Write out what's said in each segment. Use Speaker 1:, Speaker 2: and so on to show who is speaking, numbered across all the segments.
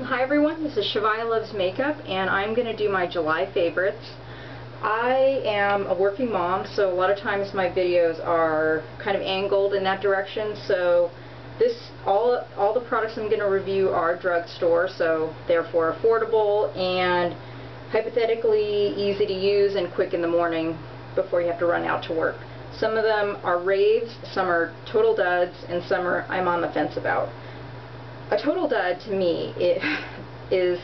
Speaker 1: Hi everyone, this is Shavaya Loves Makeup, and I'm going to do my July favorites. I am a working mom, so a lot of times my videos are kind of angled in that direction, so all the products I'm going to review are drugstore, so therefore affordable and hypothetically easy to use and quick in the morning before you have to run out to work. Some of them are raves, some are total duds, and some are I'm on the fence about. A total dud to me is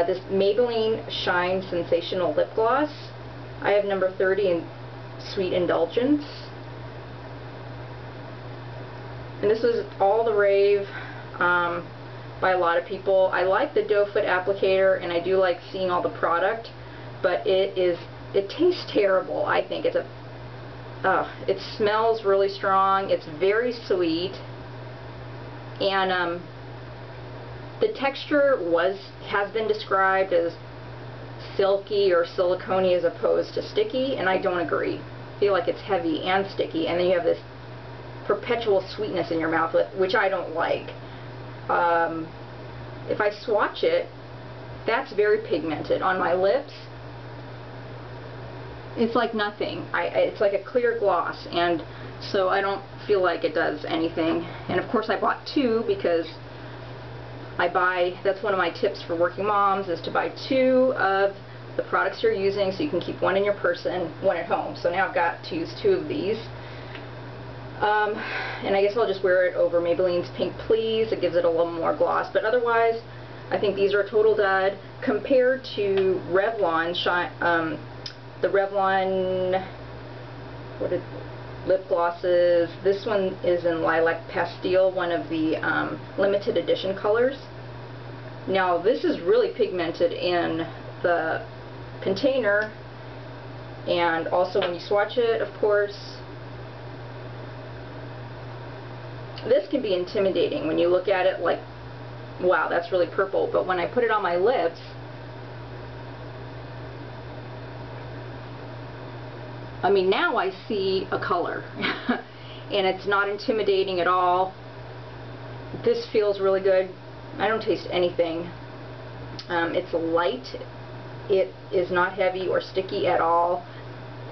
Speaker 1: this Maybelline Shine Sensational Lip Gloss. I have number 30 in Sweet Indulgence. And this is all the rave by a lot of people. I like the doe foot applicator and I do like seeing all the product, but it tastes terrible. I think it smells really strong. It's very sweet, and the texture has been described as silky or silicone as opposed to sticky, and I don't agree. I feel like it's heavy and sticky, and then you have this perpetual sweetness in your mouth, which I don't like. If I swatch it, that's very pigmented. On my lips, it's like nothing. It's like a clear gloss, and so I don't feel like it does anything. And of course I bought two because that's one of my tips for working moms, is to buy two of the products you're using so you can keep one in your purse and one at home. So now I've got to use two of these. And I guess I'll just wear it over Maybelline's Pink Please. It gives it a little more gloss, but otherwise I think these are a total dud compared to Revlon the Revlon lip glosses. This one is in Lilac Pastille, one of the limited edition colors. Now this is really pigmented in the container, and also when you swatch it, of course. This can be intimidating when you look at it like, wow, that's really purple, but when I put it on my lips, I mean, now I see a color and it's not intimidating at all. This feels really good. I don't taste anything. It's light. It is not heavy or sticky at all.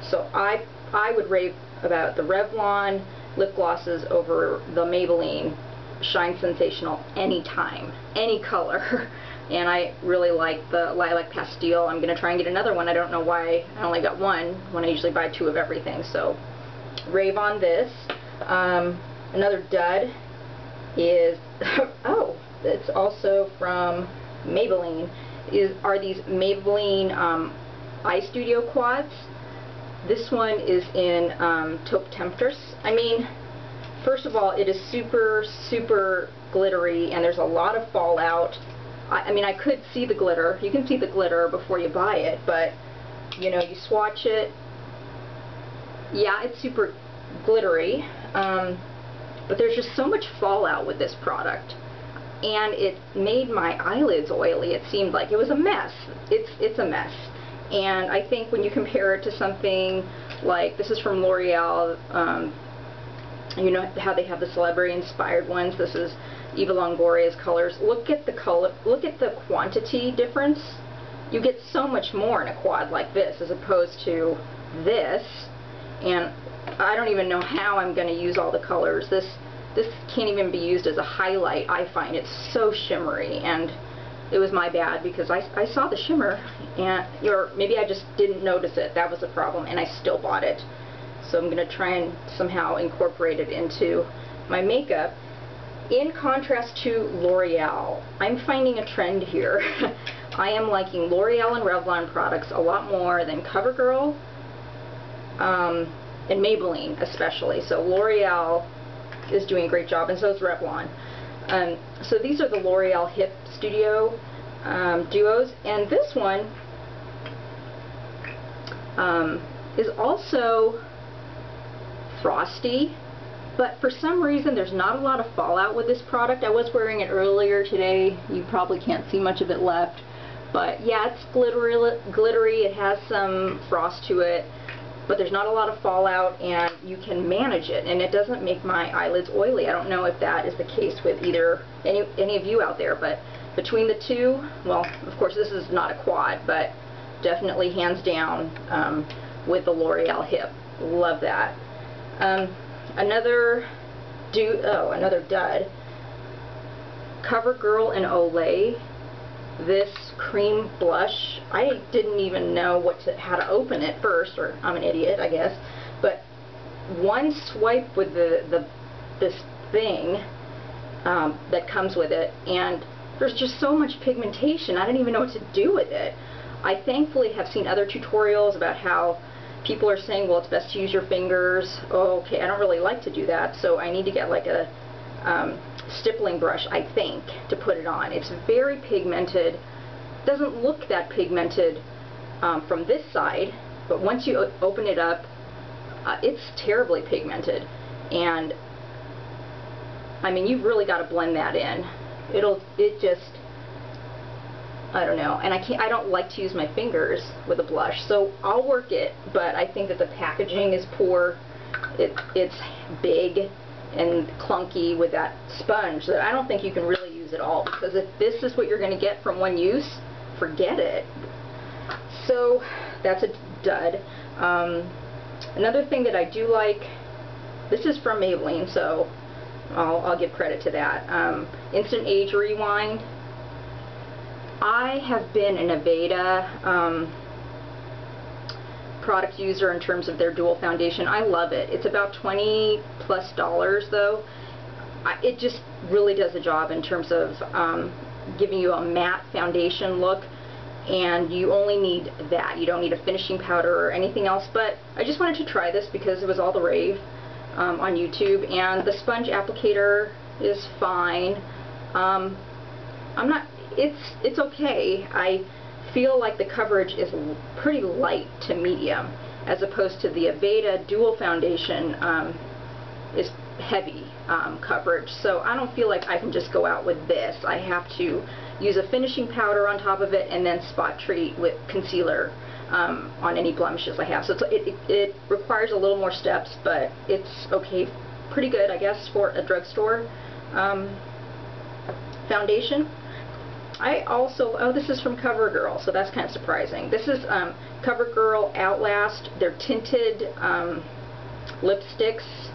Speaker 1: So I would rave about the Revlon lip glosses over the Maybelline Shine Sensational anytime, any color. And I really like the Lilac Pastille. I'm going to try and get another one. I don't know why I only got one when I usually buy two of everything. So rave on this. Another dud is, oh, it's also from Maybelline, are these Maybelline Eye Studio Quads. This one is in Taupe Temptress. I mean, first of all, it is super, super glittery, and there's a lot of fallout. I mean, I could see the glitter. You can see the glitter before you buy it, but, you know, you swatch it. Yeah, it's super glittery, but there's just so much fallout with this product. And it made my eyelids oily. It seemed like it was a mess. It's a mess. And I think when you compare it to something like, this is from L'Oreal, you know how they have the celebrity inspired ones. This is Eva Longoria's colors. Look at the color, look at the quantity difference. You get so much more in a quad like this as opposed to this, and I don't even know how I'm going to use all the colors. This can't even be used as a highlight. I find it so shimmery, and it was my bad because I saw the shimmer, or maybe I just didn't notice it. That was the problem, and I still bought it. So I'm going to try and somehow incorporate it into my makeup. In contrast to L'Oreal, I'm finding a trend here. I am liking L'Oreal and Revlon products a lot more than Covergirl and Maybelline especially. So L'Oreal is doing a great job, and so is Revlon. So these are the L'Oreal Hip Studio Duos, and this one is also frosty, but for some reason there's not a lot of fallout with this product. I was wearing it earlier today. You probably can't see much of it left, but yeah, it's glittery. It has some frost to it, but there's not a lot of fallout, and you can manage it, and it doesn't make my eyelids oily. I don't know if that is the case with either any of you out there, but between the two, well, of course this is not a quad, but definitely hands down with the L'Oreal Hip. Love that. Another dud. Covergirl and Olay. This cream blush. I didn't even know how to open it first, or I'm an idiot, I guess. But one swipe with this thing that comes with it, and there's just so much pigmentation. I didn't even know what to do with it. I thankfully have seen other tutorials about how people are saying, well, it's best to use your fingers. Oh, okay, I don't really like to do that, so I need to get like a stippling brush, I think, to put it on. It's very pigmented. Doesn't look that pigmented from this side, but once you open it up, it's terribly pigmented. And I mean, you've really got to blend that in. It just, I don't know. And I don't like to use my fingers with a blush, so I'll work it, but I think that the packaging is poor. It's big and clunky with that sponge that I don't think you can really use at all, because if this is what you're going to get from one use, forget it. So that's a dud. Another thing that I do like, this is from Maybelline, so I'll give credit to that. Instant Age Rewind. I have been an Aveda product user in terms of their dual foundation. I love it. It's about $20+ though. It just really does the job in terms of giving you a matte foundation look, and you only need that. You don't need a finishing powder or anything else, but I just wanted to try this because it was all the rave on YouTube, and the sponge applicator is fine. It's okay. I feel like the coverage is pretty light to medium, as opposed to the Aveda dual foundation is heavy coverage. So I don't feel like I can just go out with this. I have to use a finishing powder on top of it and then spot treat with concealer on any blemishes I have. So it requires a little more steps, but it's okay, pretty good, I guess, for a drugstore foundation. I also, this is from Covergirl, so that's kind of surprising. This is Covergirl Outlast. They're tinted lipsticks.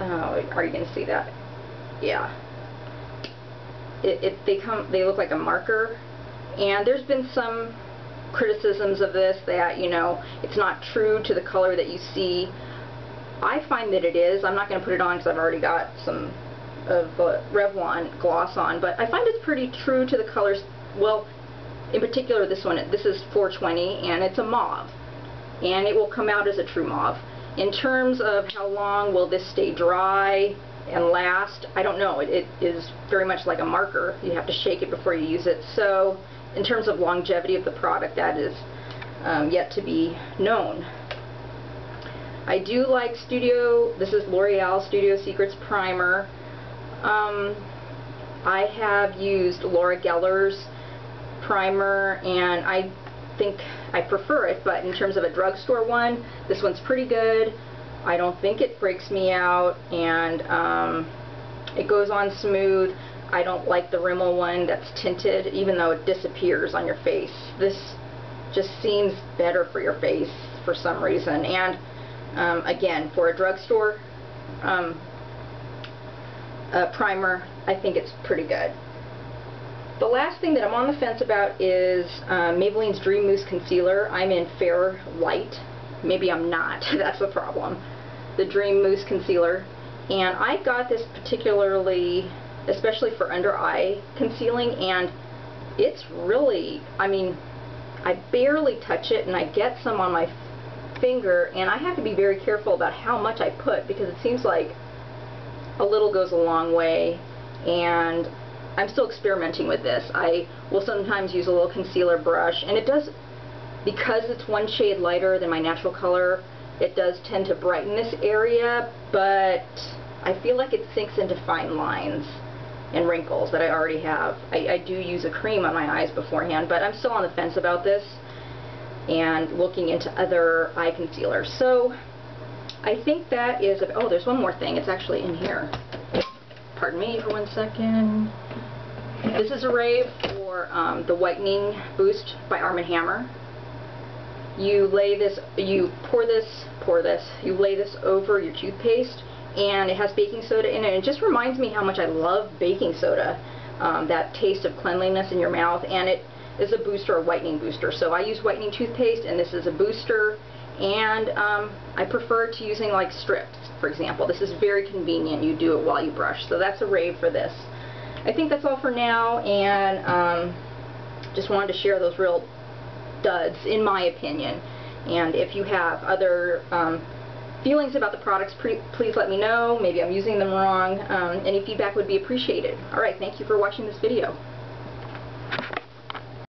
Speaker 1: Oh, are you going to see that? Yeah. They look like a marker, and there's been some criticisms of this that, you know, it's not true to the color that you see. I find that it is. I'm not going to put it on because I've already got some of Revlon gloss on, but I find it's pretty true to the colors. Well, in particular this one, this is 420, and it's a mauve, and it will come out as a true mauve. In terms of how long will this stay dry and last, I don't know. It is very much like a marker. You have to shake it before you use it. So in terms of longevity of the product, that is yet to be known. I do like this is L'Oreal Studio Secrets Primer. I have used Laura Geller's primer, and I think I prefer it, but in terms of a drugstore one, this one's pretty good. I don't think it breaks me out, and it goes on smooth. I don't like the Rimmel one that's tinted, even though it disappears on your face. This just seems better for your face for some reason, and again, for a drugstore primer, I think it's pretty good. The last thing that I'm on the fence about is Maybelline's Dream Mousse Concealer. I'm in Fair Light. Maybe I'm not. That's the problem. The Dream Mousse Concealer. And I got this particularly, especially for under eye concealing, and it's really, I mean, I barely touch it, and I get some on my finger, and I have to be very careful about how much I put, because it seems like a little goes a long way, and I'm still experimenting with this. I will sometimes use a little concealer brush, and it does, because it's one shade lighter than my natural color, it does tend to brighten this area, but I feel like it sinks into fine lines and wrinkles that I already have. I do use a cream on my eyes beforehand, but I'm still on the fence about this and looking into other eye concealers. So I think that is, oh, there's one more thing. It's actually in here. pardon me for 1 second. This is a rave for the Whitening Boost by Arm & Hammer. You lay this, you pour this, you lay this over your toothpaste, and it has baking soda in it. It just reminds me how much I love baking soda, that taste of cleanliness in your mouth, and it is a booster, a whitening booster. So I use whitening toothpaste, and this is a booster, and I prefer to using like strips, for example. This is very convenient. You do it while you brush. So that's a rave for this. I think that's all for now, and just wanted to share those real duds, in my opinion. And if you have other feelings about the products, please let me know. Maybe I'm using them wrong. Any feedback would be appreciated. Alright, thank you for watching this video.